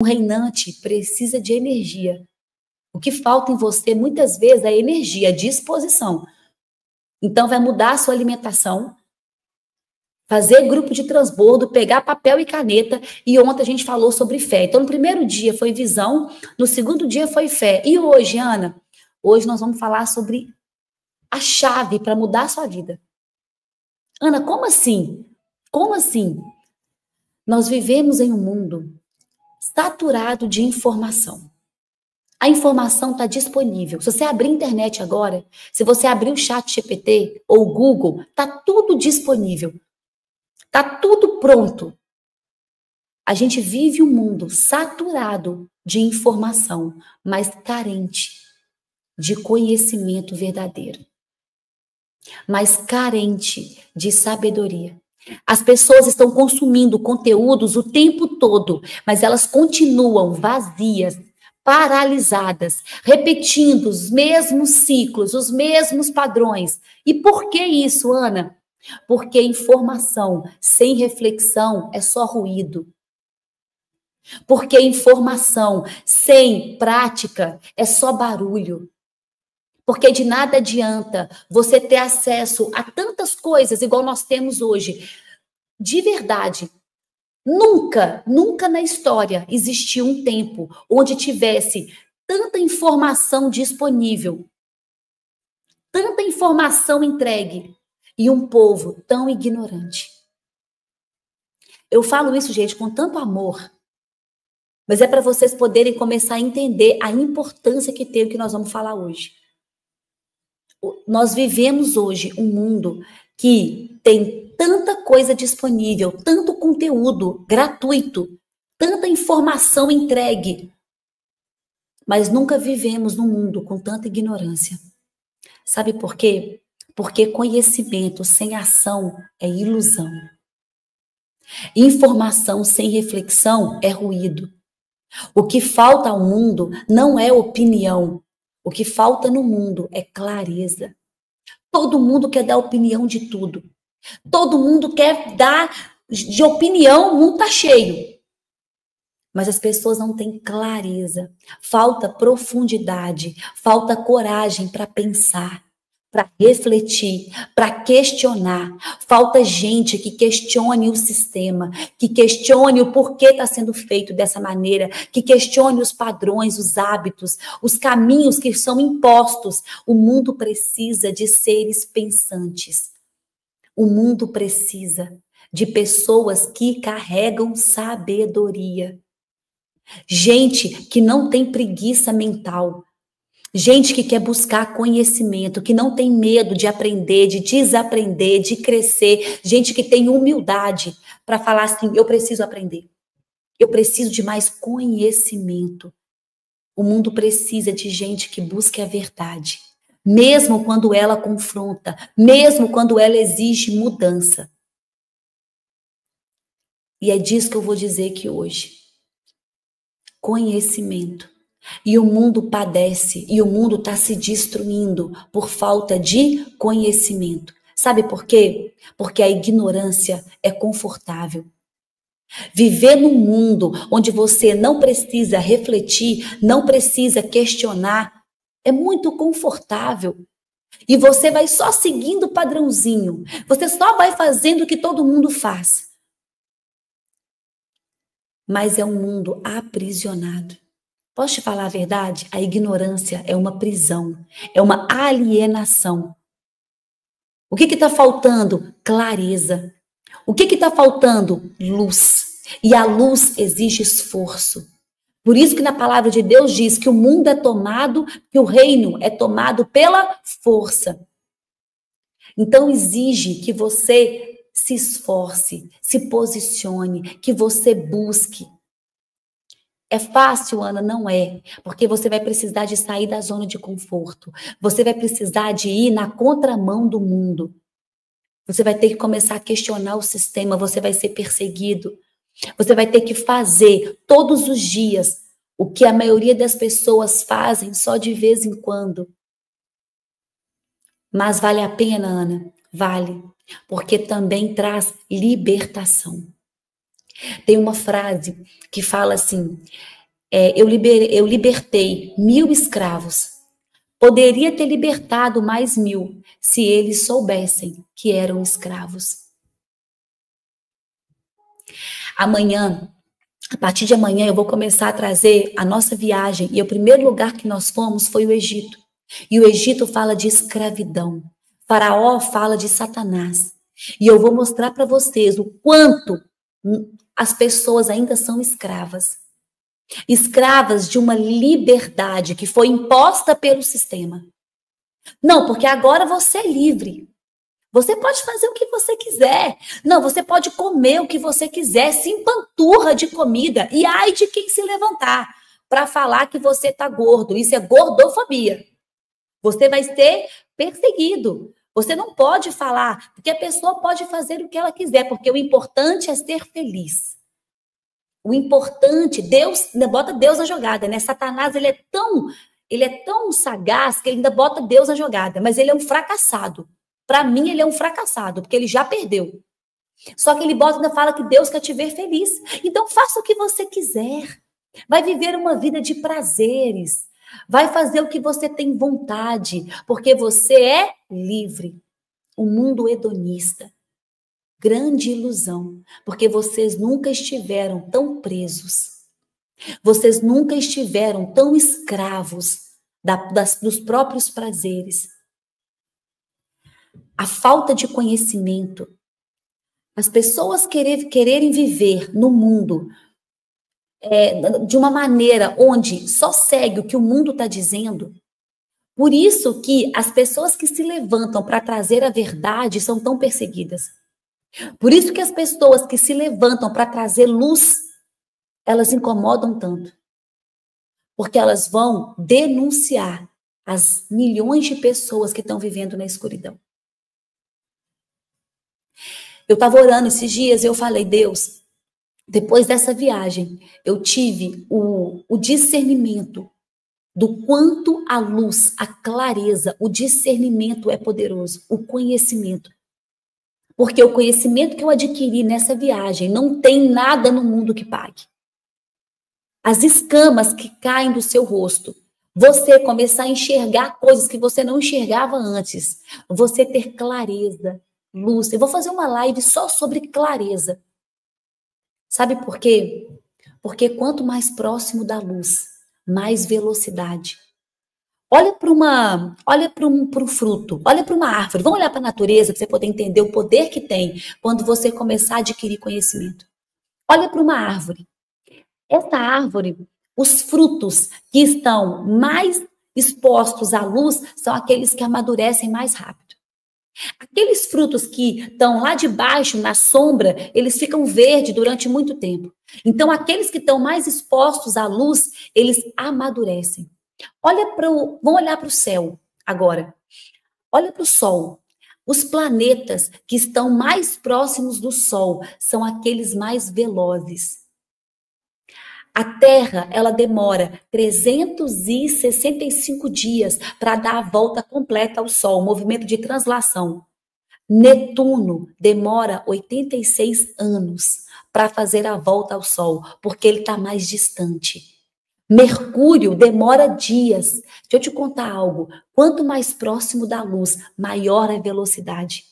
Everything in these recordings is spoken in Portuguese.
Um reinante precisa de energia. O que falta em você, muitas vezes, é energia, disposição. Então, vai mudar a sua alimentação, fazer grupo de transbordo, pegar papel e caneta. E ontem a gente falou sobre fé. Então, no primeiro dia foi visão, no segundo dia foi fé. E hoje, Ana? Hoje nós vamos falar sobre a chave para mudar a sua vida. Ana, como assim? Como assim? Nós vivemos em um mundo saturado de informação. A informação está disponível. Se você abrir a internet agora, se você abrir o ChatGPT ou o Google, está tudo disponível. Está tudo pronto. A gente vive um mundo saturado de informação, mas carente de conhecimento verdadeiro. Mas carente de sabedoria. As pessoas estão consumindo conteúdos o tempo todo, mas elas continuam vazias, paralisadas, repetindo os mesmos ciclos, os mesmos padrões. E por que isso, Ana? Porque informação sem reflexão é só ruído. Porque informação sem prática é só barulho. Porque de nada adianta você ter acesso a tantas coisas igual nós temos hoje. De verdade, nunca na história existiu um tempo onde tivesse tanta informação disponível, tanta informação entregue e um povo tão ignorante. Eu falo isso, gente, com tanto amor, mas é para vocês poderem começar a entender a importância que tem o que nós vamos falar hoje. Nós vivemos hoje um mundo que tem tanta coisa disponível, tanto conteúdo gratuito, tanta informação entregue, mas nunca vivemos num mundo com tanta ignorância. Sabe por quê? Porque conhecimento sem ação é ilusão. Informação sem reflexão é ruído. O que falta ao mundo não é opinião. O que falta no mundo é clareza. Todo mundo quer dar opinião de tudo. Todo mundo quer dar de opinião, o mundo tá cheio. Mas as pessoas não têm clareza. Falta profundidade, falta coragem para pensar, para refletir, para questionar. Falta gente que questione o sistema, que questione o porquê está sendo feito dessa maneira, que questione os padrões, os hábitos, os caminhos que são impostos. O mundo precisa de seres pensantes. O mundo precisa de pessoas que carregam sabedoria. Gente que não tem preguiça mental. Gente que quer buscar conhecimento, que não tem medo de aprender, de desaprender, de crescer. Gente que tem humildade para falar assim, eu preciso aprender. Eu preciso de mais conhecimento. O mundo precisa de gente que busque a verdade. Mesmo quando ela confronta, mesmo quando ela exige mudança. E é disso que eu vou dizer aqui hoje. Conhecimento. E o mundo padece, e o mundo está se destruindo por falta de conhecimento. Sabe por quê? Porque a ignorância é confortável. Viver num mundo onde você não precisa refletir, não precisa questionar, é muito confortável. E você vai só seguindo o padrãozinho. Você só vai fazendo o que todo mundo faz. Mas é um mundo aprisionado. Posso te falar a verdade? A ignorância é uma prisão, é uma alienação. O que está faltando? Clareza. O que está faltando? Luz. E a luz exige esforço. Por isso que na palavra de Deus diz que o mundo é tomado, que o reino é tomado pela força. Então exige que você se esforce, se posicione, que você busque. É fácil, Ana? Não é. Porque você vai precisar de sair da zona de conforto. Você vai precisar de ir na contramão do mundo. Você vai ter que começar a questionar o sistema. Você vai ser perseguido. Você vai ter que fazer todos os dias o que a maioria das pessoas fazem só de vez em quando. Mas vale a pena, Ana? Vale. Porque também traz libertação. Tem uma frase que fala assim, eu libertei 1000 escravos. Poderia ter libertado mais 1000 se eles soubessem que eram escravos. Amanhã, a partir de amanhã, eu vou começar a trazer a nossa viagem. E o primeiro lugar que nós fomos foi o Egito. E o Egito fala de escravidão. Faraó fala de Satanás. E eu vou mostrar para vocês o quanto as pessoas ainda são escravas. Escravas de uma liberdade que foi imposta pelo sistema. Não, porque agora você é livre. Você pode fazer o que você quiser. Não, você pode comer o que você quiser, se empanturra de comida. E ai de quem se levantar para falar que você está gordo. Isso é gordofobia. Você vai ser perseguido. Você não pode falar, porque a pessoa pode fazer o que ela quiser, porque o importante é ser feliz. O importante, Deus, ainda bota Deus na jogada, né? Satanás, ele é tão sagaz que ele ainda bota Deus na jogada, mas ele é um fracassado. Para mim, ele é um fracassado, porque ele já perdeu. Só que ele ainda fala que Deus quer te ver feliz. Então, faça o que você quiser. Vai viver uma vida de prazeres. Vai fazer o que você tem vontade, porque você é livre. O mundo hedonista. Grande ilusão, porque vocês nunca estiveram tão presos. Vocês nunca estiveram tão escravos dos próprios prazeres. A falta de conhecimento. As pessoas quererem viver no mundo de uma maneira onde só segue o que o mundo está dizendo. Por isso que as pessoas que se levantam para trazer a verdade são tão perseguidas. Por isso que as pessoas que se levantam para trazer luz, elas incomodam tanto. Porque elas vão denunciar as milhões de pessoas que estão vivendo na escuridão. Eu estava orando esses dias e eu falei, Deus, depois dessa viagem, eu tive o discernimento do quanto a luz, a clareza, o discernimento é poderoso, o conhecimento. Porque o conhecimento que eu adquiri nessa viagem não tem nada no mundo que pague. As escamas que caem do seu rosto, você começar a enxergar coisas que você não enxergava antes, você ter clareza, luz. Eu vou fazer uma live só sobre clareza. Sabe por quê? Porque quanto mais próximo da luz, mais velocidade. Olha para um fruto, olha para uma árvore. Vamos olhar para a natureza para você poder entender o poder que tem quando você começar a adquirir conhecimento. Olha para uma árvore. Essa árvore, os frutos que estão mais expostos à luz são aqueles que amadurecem mais rápido. Aqueles frutos que estão lá de baixo, na sombra, eles ficam verdes durante muito tempo. Então, aqueles que estão mais expostos à luz, eles amadurecem. Vamos olhar para o céu agora. Olha para o Sol. Os planetas que estão mais próximos do Sol são aqueles mais velozes. A Terra, ela demora 365 dias para dar a volta completa ao Sol, movimento de translação. Netuno demora 86 anos para fazer a volta ao Sol, porque ele está mais distante. Mercúrio demora dias. Deixa eu te contar algo. Quanto mais próximo da luz, maior a velocidade.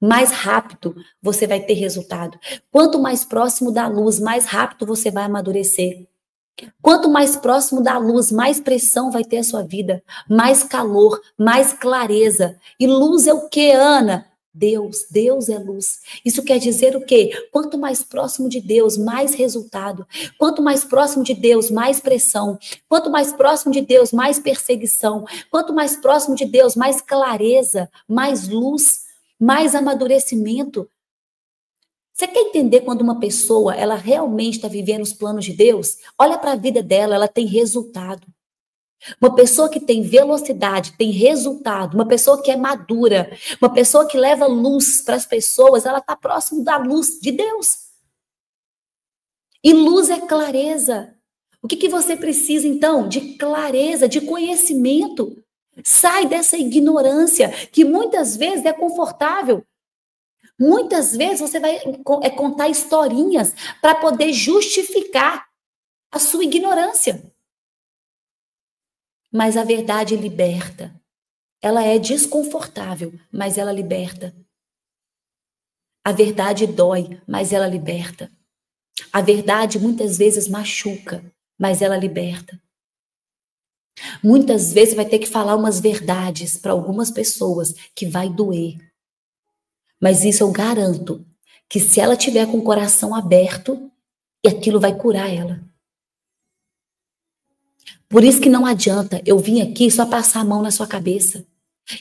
Mais rápido você vai ter resultado. Quanto mais próximo da luz, mais rápido você vai amadurecer. Quanto mais próximo da luz, mais pressão vai ter a sua vida. Mais calor, mais clareza. E luz é o quê, Ana? Deus é luz. Isso quer dizer o quê? Quanto mais próximo de Deus, mais resultado. Quanto mais próximo de Deus, mais pressão. Quanto mais próximo de Deus, mais perseguição. Quanto mais próximo de Deus, mais clareza, mais luz, mais amadurecimento. Você quer entender quando uma pessoa, ela realmente está vivendo os planos de Deus? Olha para a vida dela, ela tem resultado. Uma pessoa que tem velocidade, tem resultado, uma pessoa que é madura, uma pessoa que leva luz para as pessoas, ela está próximo da luz de Deus. E luz é clareza. O que você precisa, então? De clareza, de conhecimento. Sai dessa ignorância, que muitas vezes é confortável. Muitas vezes você vai contar historinhas para poder justificar a sua ignorância. Mas a verdade liberta. Ela é desconfortável, mas ela liberta. A verdade dói, mas ela liberta. A verdade muitas vezes machuca, mas ela liberta. Muitas vezes você vai ter que falar umas verdades para algumas pessoas que vai doer. Mas isso eu garanto, que se ela tiver com o coração aberto, aquilo vai curar ela. Por isso que não adianta eu vim aqui só passar a mão na sua cabeça.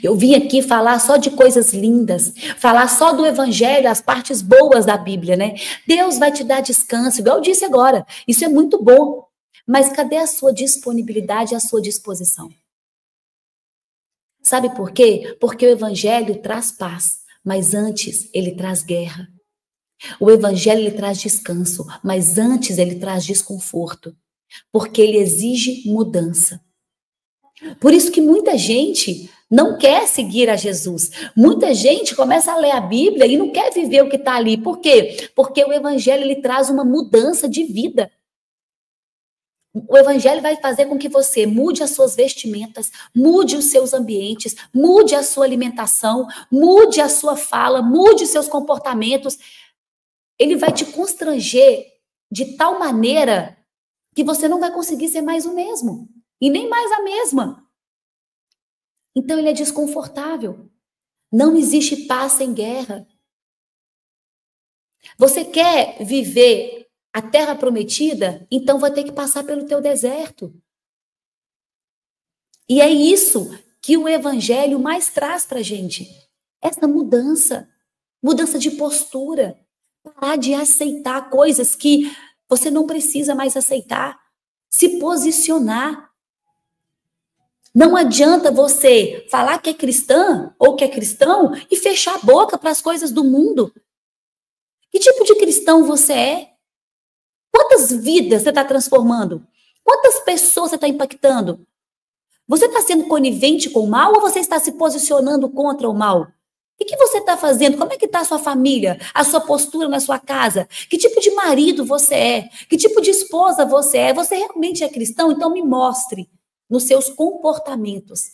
Eu vim aqui falar só de coisas lindas, falar só do evangelho, as partes boas da Bíblia, né? Deus vai te dar descanso, igual eu disse agora. Isso é muito bom. Mas cadê a sua disponibilidade e a sua disposição? Sabe por quê? Porque o evangelho traz paz, mas antes ele traz guerra. O evangelho ele traz descanso, mas antes ele traz desconforto, porque ele exige mudança. Por isso que muita gente não quer seguir a Jesus. Muita gente começa a ler a Bíblia e não quer viver o que está ali. Por quê? Porque o evangelho ele traz uma mudança de vida. O evangelho vai fazer com que você mude as suas vestimentas, mude os seus ambientes, mude a sua alimentação, mude a sua fala, mude os seus comportamentos. Ele vai te constranger de tal maneira que você não vai conseguir ser mais o mesmo. E nem mais a mesma. Então ele é desconfortável. Não existe paz sem guerra. Você quer viver a terra prometida? Então vai ter que passar pelo teu deserto. E é isso que o evangelho mais traz pra gente. Essa mudança. Mudança de postura. Parar de aceitar coisas que você não precisa mais aceitar. Se posicionar. Não adianta você falar que é cristã ou que é cristão e fechar a boca para as coisas do mundo. Que tipo de cristão você é? Quantas vidas você está transformando? Quantas pessoas você está impactando? Você está sendo conivente com o mal ou você está se posicionando contra o mal? O que você está fazendo? Como é que está a sua família? A sua postura na sua casa? Que tipo de marido você é? Que tipo de esposa você é? Você realmente é cristão? Então me mostre nos seus comportamentos